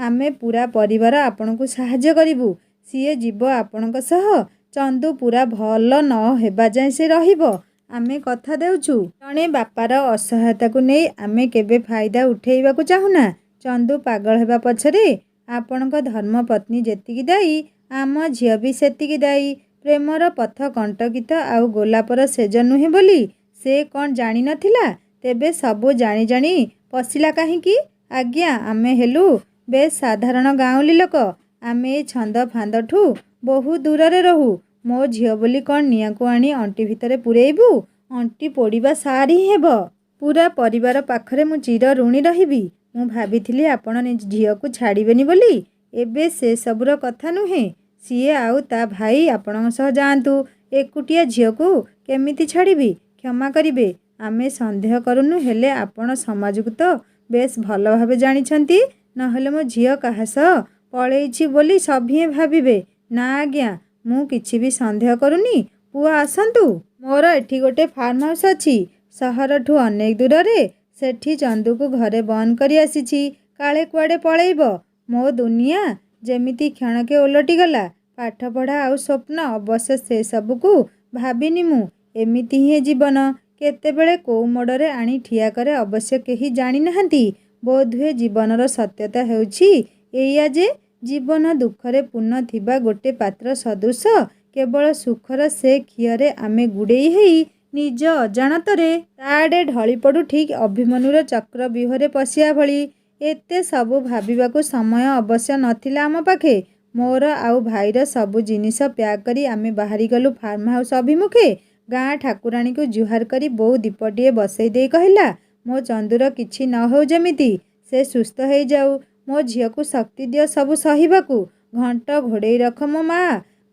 ଆମେ ପୂରା ପରିବାର ଆପଣଙ୍କୁ ସାହାଯ୍ୟ କରିବୁ। ସିଏ ଯିବ ଆପଣଙ୍କ ସହ। ଚନ୍ଦୁ ପୂରା ଭଲ ନ ହେବା ଯାଏଁ ସେ ରହିବ। ଆମେ କଥା ଦେଉଛୁ। ଜଣେ ବାପାର ଅସହାୟତାକୁ ନେଇ ଆମେ କେବେ ଫାଇଦା ଉଠେଇବାକୁ ଚାହୁଁନା। ଚନ୍ଦୁ ପାଗଳ ହେବା ପଛରେ ଆପଣଙ୍କ ଧର୍ମପତ୍ନୀ ଯେତିକି ଦାୟୀ, ଆମ ଝିଅ ବି ସେତିକି ଦାୟୀ। ପ୍ରେମର ପଥ କଣ୍ଟକିତ ଆଉ ଗୋଲାପର ସେଜ ନୁହେଁ ବୋଲି ସେ କ'ଣ ଜାଣିନଥିଲା? ତେବେ ସବୁ ଜାଣି ଜାଣି ପଶିଲା କାହିଁକି? ଆଜ୍ଞା, ଆମେ ହେଲୁ ବେଶ୍ ସାଧାରଣ ଗାଉଁଲି ଲୋକ। ଆମେ ଏ ଛନ୍ଦ ଫାନ୍ଦଠୁ ବହୁ ଦୂରରେ ରହୁ। ମୋ ଝିଅ ବୋଲି କ'ଣ ନିଆଁକୁ ଆଣି ଅଣ୍ଟି ଭିତରେ ପୂରେଇବୁ? ଅଣ୍ଟି ପୋଡ଼ିବା ସାରି ହେବ। ପୂରା ପରିବାର ପାଖରେ ମୁଁ ଚିର ଋଣୀ ରହିବି। ମୁଁ ଭାବିଥିଲି ଆପଣ ଝିଅକୁ ଛାଡ଼ିବେନି ବୋଲି, ଏବେ ସେ ସବୁର କଥା ନୁହେଁ। ସିଏ ଆଉ ତା ଭାଇ ଆପଣଙ୍କ ସହ ଯାଆନ୍ତୁ। ଏକୁଟିଆ ଝିଅକୁ କେମିତି ଛାଡ଼ିବି? କ୍ଷମା କରିବେ, ଆମେ ସନ୍ଦେହ କରୁନୁ, ହେଲେ ଆପଣ ସମାଜକୁ ତ ବେଶ୍ ଭଲ ଭାବେ ଜାଣିଛନ୍ତି। ନହେଲେ ମୋ ଝିଅ କାହା ସହ ପଳେଇଛି ବୋଲି ସଭିଏଁ ଭାବିବେ। ନା ଆଜ୍ଞା, ମୁଁ କିଛି ବି ସନ୍ଦେହ କରୁନି। ପୁଅ ଆସନ୍ତୁ। ମୋର ଏଠି ଗୋଟେ ଫାର୍ମ ହାଉସ୍ ଅଛି, ସହରଠୁ ଅନେକ ଦୂରରେ। ସେଠି ଚନ୍ଦୁକୁ ଘରେ ବନ୍ଦ କରି ଆସିଛି, କାଳେ କୁଆଡ଼େ ପଳେଇବ। ମୋ ଦୁନିଆ ଯେମିତି କ୍ଷଣକେ ଓଲଟିଗଲା। ପାଠପଢ଼ା ଆଉ ସ୍ୱପ୍ନ, ଅବଶ୍ୟ ସେସବୁକୁ ଭାବିନି ମୁଁ। ଏମିତି ହିଁ ଜୀବନ କେତେବେଳେ କୋଉ ମୋଡ଼ରେ ଆଣି ଠିଆ କରେ ଅବଶ୍ୟ କେହି ଜାଣିନାହାନ୍ତି। ବୋଧହୁଏ ଜୀବନର ସତ୍ୟତା ହେଉଛି ଏଇଆ ଯେ ଜୀବନ ଦୁଃଖରେ ପୂର୍ଣ୍ଣ ଥିବା ଗୋଟେ ପାତ୍ର ସଦୃଶ। କେବଳ ସୁଖର ସେ ଖିଅରେ ଆମେ ଗୁଡ଼େଇ ହେଇ ନିଜ ଅଜାଣତରେ ତା ଆଡ଼େ ଢଳି ପଡ଼ୁ, ଠିକ୍ ଅଭିମନ୍ୟୁର ଚକ୍ରବ୍ୟୂହରେ ପଶିବା ଭଳି। ଏତେ ସବୁ ଭାବିବାକୁ ସମୟ ଅବଶ୍ୟ ନଥିଲା ଆମ ପାଖେ। ମୋର ଆଉ ଭାଇର ସବୁ ଜିନିଷ ପ୍ୟାକ୍ କରି ଆମେ ବାହାରିଗଲୁ ଫାର୍ମ ହାଉସ୍ ଅଭିମୁଖେ। ଗାଁ ଠାକୁରାଣୀକୁ ଜୁହାର କରି ବୋଉ ଦୀପଟିଏ ବସେଇ ଦେଇ କହିଲା, ମୋ ଚନ୍ଦୁର କିଛି ନ ହଉ ଯେମିତି, ସେ ସୁସ୍ଥ ହେଇଯାଉ। ମୋ ଝିଅକୁ ଶକ୍ତି ଦିଅ ସବୁ ସହିବାକୁ। ଘଣ୍ଟ ଘୋଡ଼େଇ ରଖ ମୋ ମା।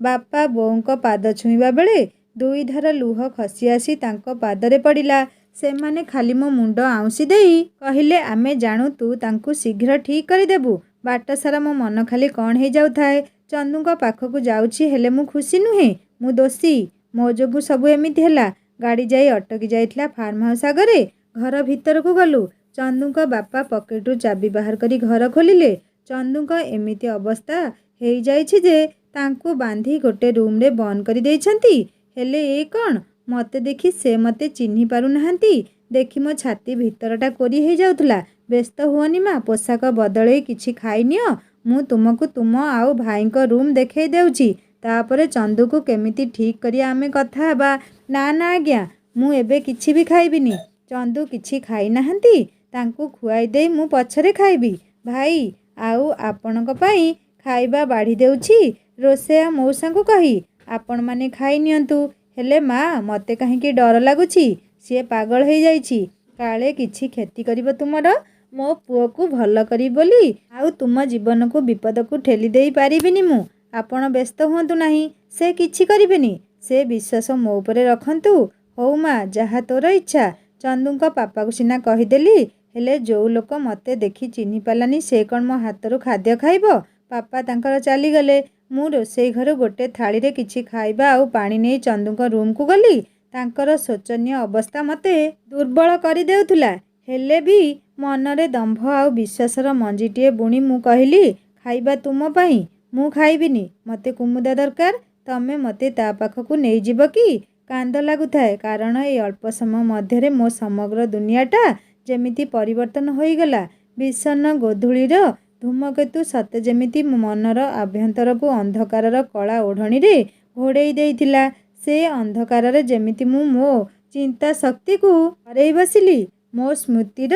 ବାପା ବୋଉଙ୍କ ପାଦ ଛୁଇଁବା ବେଳେ ଦୁଇଧାର ଲୁହ ଖସି ଆସି ତାଙ୍କ ପାଦରେ ପଡ଼ିଲା। ସେମାନେ ଖାଲି ମୋ ମୁଣ୍ଡ ଆଉଁସି ଦେଇ କହିଲେ, ଆମେ ଜାଣୁ ତୁ ତାଙ୍କୁ ଶୀଘ୍ର ଠିକ୍ କରିଦେବୁ। ବାଟସାରା ମୋ ମନ ଖାଲି କ'ଣ ହେଇଯାଉଥାଏ। ଚନ୍ଦୁଙ୍କ ପାଖକୁ ଯାଉଛି, ହେଲେ ମୁଁ ଖୁସି ନୁହେଁ। ମୁଁ ଦୋଷୀ। ମୋ ଯୋଗୁଁ ସବୁ ଏମିତି ହେଲା। ଗାଡ଼ି ଯାଇ ଅଟକି ଯାଇଥିଲା ଫାର୍ମ ହାଉସ୍ ଆଗରେ। ଘର ଭିତରକୁ ଗଲୁ। ଚନ୍ଦୁଙ୍କ ବାପା ପକେଟରୁ ଚାବି ବାହାର କରି ଘର ଖୋଲିଲେ। ଚନ୍ଦୁଙ୍କ ଏମିତି ଅବସ୍ଥା ହେଇଯାଇଛି ଯେ ତାଙ୍କୁ ବାନ୍ଧି ଗୋଟେ ରୁମ୍ରେ ବନ୍ଦ କରି ଦେଇଛନ୍ତି। ହେଲେ ଏ କ'ଣ? ମୋତେ ଦେଖି ସେ ମୋତେ ଚିହ୍ନି ପାରୁନାହାନ୍ତି। ଦେଖି ମୋ ଛାତି ଭିତରଟା କୋରି ହେଇଯାଉଥିଲା। ବ୍ୟସ୍ତ ହୁଅନି ମା, ପୋଷାକ ବଦଳେଇ କିଛି ଖାଇନିଅ। ମୁଁ ତୁମକୁ ତୁମ ଆଉ ଭାଇଙ୍କ ରୁମ୍ ଦେଖେଇ ଦେଉଛି। ତାପରେ ଚନ୍ଦୁକୁ କେମିତି ଠିକ୍ କରିବା ଆମେ କଥା ହେବା। ନା ନା ଆଜ୍ଞା, ମୁଁ ଏବେ କିଛି ବି ଖାଇବିନି। ଚନ୍ଦୁ କିଛି ଖାଇନାହାନ୍ତି, ତାଙ୍କୁ ଖୁଆଇ ଦେଇ ମୁଁ ପଛରେ ଖାଇବି। ଭାଇ, ଆଉ ଆପଣଙ୍କ ପାଇଁ ଖାଇବା ବାଢ଼ି ଦେଉଛି ରୋଷେଇଆ ମଉସାଙ୍କୁ କହି। ଆପଣମାନେ ଖାଇ ନିଅନ୍ତୁ। ହେଲେ ମା, ମୋତେ କାହିଁକି ଡର ଲାଗୁଛି। ସିଏ ପାଗଳ ହେଇଯାଇଛି। କାଳେ କିଛି କ୍ଷତି କରିବ ତୁମର। ମୋ ପୁଅକୁ ଭଲ କରିବି ବୋଲି ଆଉ ତୁମ ଜୀବନକୁ ବିପଦକୁ ଠେଲି ଦେଇ ପାରିବିନି ମୁଁ। ଆପଣ ବ୍ୟସ୍ତ ହୁଅନ୍ତୁ ନାହିଁ, ସେ କିଛି କରିବେନି। ସେ ବିଶ୍ୱାସ ମୋ ଉପରେ ରଖନ୍ତୁ। ହଉ ମା, ଯାହା ତୋର ଇଚ୍ଛା। ଚନ୍ଦୁଙ୍କ ପାପାକୁ ସିନା କହିଦେଲି, ହେଲେ ଯୋଉ ଲୋକ ମୋତେ ଦେଖି ଚିହ୍ନି ପାରିଲାନି ସେ କ'ଣ ମୋ ହାତରୁ ଖାଦ୍ୟ ଖାଇବ? ପାପା ତାଙ୍କର ଚାଲିଗଲେ। ମୁଁ ରୋଷେଇ ଘରୁ ଗୋଟେ ଥାଳିରେ କିଛି ଖାଇବା ଆଉ ପାଣି ନେଇ ଚନ୍ଦୁଙ୍କ ରୁମ୍କୁ ଗଲି। ତାଙ୍କର ଶୋଚନୀୟ ଅବସ୍ଥା ମୋତେ ଦୁର୍ବଳ କରିଦେଉଥିଲା। ହେଲେ ବି ମନରେ ଦମ୍ଭ ଆଉ ବିଶ୍ୱାସର ମଞ୍ଜିଟିଏ ବୁଣି ମୁଁ କହିଲି, ଖାଇବା ତୁମ ପାଇଁ, ମୁଁ ଖାଇବିନି। ମୋତେ କୁମୁଦା ଦରକାର। ତମେ ମୋତେ ତା ପାଖକୁ ନେଇଯିବ କି? କାନ୍ଦ ଲାଗୁଥାଏ, କାରଣ ଏଇ ଅଳ୍ପ ସମୟ ମଧ୍ୟରେ ମୋ ସମଗ୍ର ଦୁନିଆଟା ଯେମିତି ପରିବର୍ତ୍ତନ ହୋଇଗଲା। ଭୀଷଣ ଗୋଧୂଳିର ଧୂମକେତୁ ସତେ ଯେମିତି ମୋ ମନର ଆଭ୍ୟନ୍ତରକୁ ଅନ୍ଧକାରର କଳା ଓଢ଼ଣୀରେ ଘୋଡ଼େଇ ଦେଇଥିଲା। ସେ ଅନ୍ଧକାରରେ ଯେମିତି ମୁଁ ମୋ ଚିନ୍ତା ଶକ୍ତିକୁ ହରେଇ ବସିଲି। ମୋ ସ୍ମୃତିର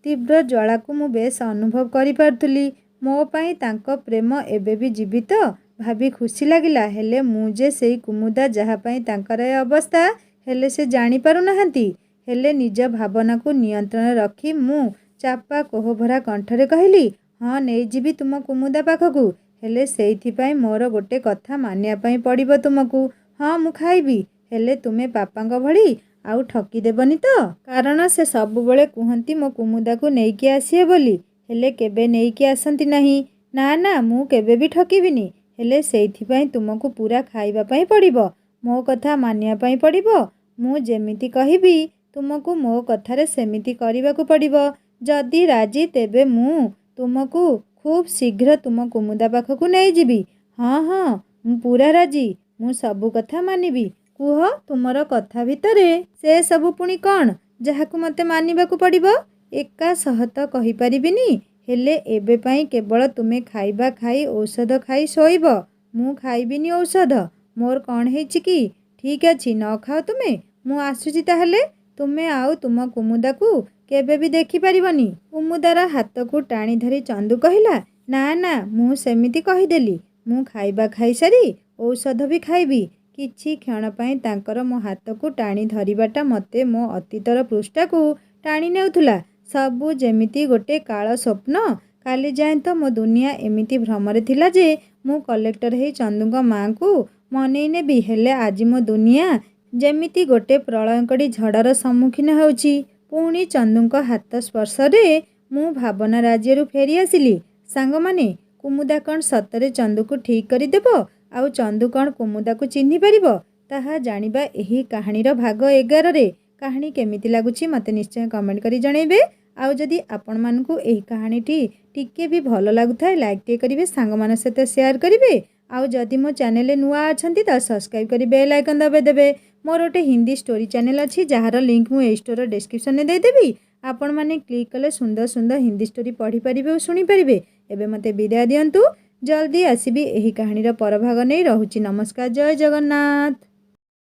ତୀବ୍ର ଜ୍ୱାଳାକୁ ମୁଁ ବେଶ୍ ଅନୁଭବ କରିପାରୁଥିଲି। ମୋ ପାଇଁ ତାଙ୍କ ପ୍ରେମ ଏବେ ବି ଜୀବିତ ଭାବି ଖୁସି ଲାଗିଲା। ହେଲେ ମୁଁ ଯେ ସେଇ କୁମୁଦା, ଯାହା ପାଇଁ ତାଙ୍କର ଏ ଅବସ୍ଥା। ହେଲେ ସେ ଜାଣିପାରୁନାହାନ୍ତି। ହେଲେ ନିଜ ଭାବନାକୁ ନିୟନ୍ତ୍ରଣରେ ରଖି ମୁଁ ଚାପା କୋହଭରା କଣ୍ଠରେ କହିଲି, ହଁ, ନେଇଯିବି ତୁମ କୁମୁଦା ପାଖକୁ। ହେଲେ ସେଇଥିପାଇଁ ମୋର ଗୋଟେ କଥା ମାନିବା ପାଇଁ ପଡ଼ିବ ତୁମକୁ। ହଁ, ମୁଁ ଖାଇବି, ହେଲେ ତୁମେ ପାପାଙ୍କ ଭଳି ଆଉ ଠକି ଦେବନି ତ? କାରଣ ସେ ସବୁବେଳେ କୁହନ୍ତି ମୋ କୁମୁଦାକୁ ନେଇକି ଆସିବେ ବୋଲି, ହେଲେ କେବେ ନେଇକି ଆସନ୍ତି ନାହିଁ। ନା ନା, ମୁଁ କେବେ ବି ଠକିବିନି। ହେଲେ ସେଇଥିପାଇଁ ତୁମକୁ ପୂରା ଖାଇବା ପାଇଁ ପଡ଼ିବ। ମୋ କଥା ମାନିବା ପାଇଁ ପଡ଼ିବ। ମୁଁ ଯେମିତି କହିବି ତୁମକୁ ମୋ କଥାରେ ସେମିତି କରିବାକୁ ପଡ଼ିବ। ଯଦି ରାଜି, ତେବେ ମୁଁ ତୁମକୁ ଖୁବ୍ ଶୀଘ୍ର ତୁମ କୁମୁଦା ପାଖକୁ ନେଇଯିବି। ହଁ ହଁ, ମୁଁ ପୂରା ରାଜି। ମୁଁ ସବୁ କଥା ମାନିବି। କୁହ, ତୁମର କଥା ଭିତରେ ସେ ସବୁ ପୁଣି କ'ଣ, ଯାହାକୁ ମୋତେ ମାନିବାକୁ ପଡ଼ିବ? ଏକା ସହ ତ କହିପାରିବିନି। ହେଲେ ଏବେ ପାଇଁ କେବଳ ତୁମେ ଖାଇବା ଖାଇ ଔଷଧ ଖାଇ ଶୋଇବ। ମୁଁ ଖାଇବିନି ଔଷଧ। ମୋର କ'ଣ ହେଇଛି କି? ଠିକ୍ ଅଛି, ନ ଖାଅ ତୁମେ। ମୁଁ ଆସୁଛି ତାହେଲେ। ତୁମେ ଆଉ ତୁମ କୁମୁଦାକୁ କେବେ ବି ଦେଖିପାରିବନି। କୁମୁଦାର ହାତକୁ ଟାଣି ଧରି ଚନ୍ଦୁ କହିଲା, ନା ନା, ମୁଁ ସେମିତି କହିଦେଲି। ମୁଁ ଖାଇବା ଖାଇସାରି ଔଷଧ ବି ଖାଇବି। କିଛି କ୍ଷଣ ପାଇଁ ତାଙ୍କର ମୋ ହାତକୁ ଟାଣି ଧରିବାଟା ମୋତେ ମୋ ଅତୀତର ପୃଷ୍ଠାକୁ ଟାଣି ନେଉଥିଲା। ସବୁ ଯେମିତି ଗୋଟେ କାଳ ସ୍ୱପ୍ନ। काली जाए तो मो दुनिया एमिति भ्रमरे थिला जे मु कलेक्टर हे चंदूंक माँ को मनई नेबी हेले आज मो दुनिया जेमिति गोटे प्रलयंकड़ी झड़र सम्मुखीन होउची। पुणी चंदूंक हाथ स्पर्शरे मु भावना राज्यरू फेरी आसिली। सांग माने कुमुदा कौन सतरे चंदू को ठीक कर देब आउ चंदू कौन कुमुदा को चिन्हि पारिब ताहा जानिबा एही कहानीर भाग 11 रे। कहानी केमिति लागुची मते निश्चय कमेंट करी जणैबे। आउ जदि आपण मानकु एही कहानीटी टिके भी भल लागुथाय लाइक टे करिवे, सांग मान सहित शेयर करिवे। आउ जदि मो चैनल नुआ अछंती त सब्सक्राइब करि बेल आइकन दबे देबे। मोर गोटे हिंदी स्टोरी चैनल अछि जहार लिंक मु ए स्टोर डिस्क्रिप्शन में दे देबी। आपण माने क्लिक कले सुंदर सुंदर हिंदी स्टोरी पढ़ी परिबे और सुनी परिबे। एबे मते विदाय दियंतु, जल्दी आसीबी एही कहानीर पर भाग नै। रहुची नमस्कार, जय जगन्नाथ।